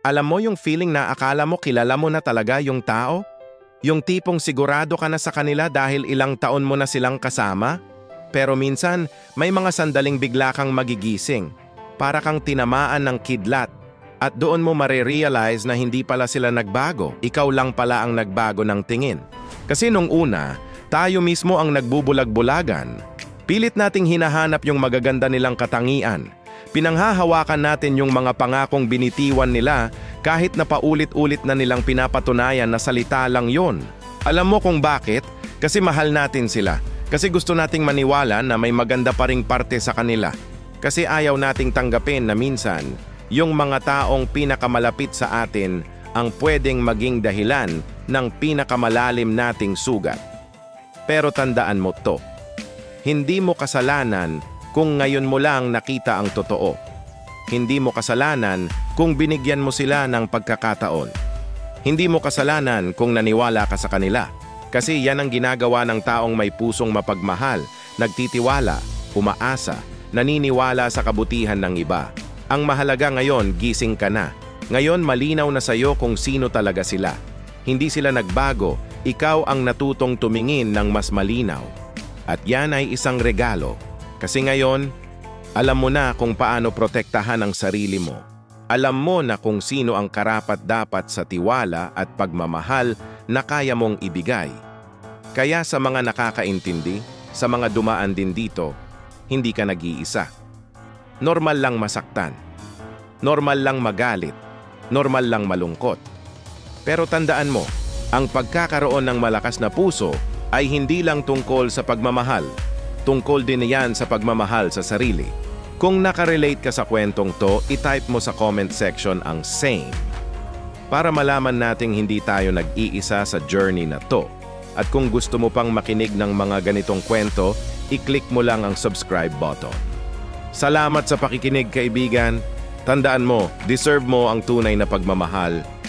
Alam mo yung feeling na akala mo kilala mo na talaga yung tao? Yung tipong sigurado ka na sa kanila dahil ilang taon mo na silang kasama? Pero minsan, may mga sandaling bigla kang magigising. Para kang tinamaan ng kidlat. At doon mo marirealize na hindi pala sila nagbago. Ikaw lang pala ang nagbago ng tingin. Kasi nung una, tayo mismo ang nagbubulag-bulagan. Pilit nating hinahanap yung magaganda nilang katangian. Pinanghahawakan natin yung mga pangakong binitiwan nila kahit na paulit-ulit na nilang pinapatunayan na salita lang yon. Alam mo kung bakit? Kasi mahal natin sila. Kasi gusto nating maniwala na may maganda pa ring parte sa kanila. Kasi ayaw nating tanggapin na minsan, yung mga taong pinakamalapit sa atin ang pwedeng maging dahilan ng pinakamalalim nating sugat. Pero tandaan mo to, hindi mo kasalanan kung ngayon mo lang nakita ang totoo. Hindi mo kasalanan kung binigyan mo sila ng pagkakataon. Hindi mo kasalanan kung naniwala ka sa kanila. Kasi yan ang ginagawa ng taong may pusong mapagmahal, nagtitiwala, umaasa, naniniwala sa kabutihan ng iba. Ang mahalaga ngayon, gising ka na. Ngayon malinaw na sa'yo kung sino talaga sila. Hindi sila nagbago, ikaw ang natutong tumingin ng mas malinaw. At yan ay isang regalo. Kasi ngayon, alam mo na kung paano protektahan ang sarili mo. Alam mo na kung sino ang karapat-dapat sa tiwala at pagmamahal na kaya mong ibigay. Kaya sa mga nakakaintindi, sa mga dumaan din dito, hindi ka nag-iisa. Normal lang masaktan. Normal lang magalit. Normal lang malungkot. Pero tandaan mo, ang pagkakaroon ng malakas na puso ay hindi lang tungkol sa pagmamahal. Tungkol din yan sa pagmamahal sa sarili. Kung nakarelate ka sa kwentong to, itype mo sa comment section ang same. Para malaman nating hindi tayo nag-iisa sa journey na to. At kung gusto mo pang makinig ng mga ganitong kwento, i-click mo lang ang subscribe button. Salamat sa pakikinig, kaibigan. Tandaan mo, deserve mo ang tunay na pagmamahal.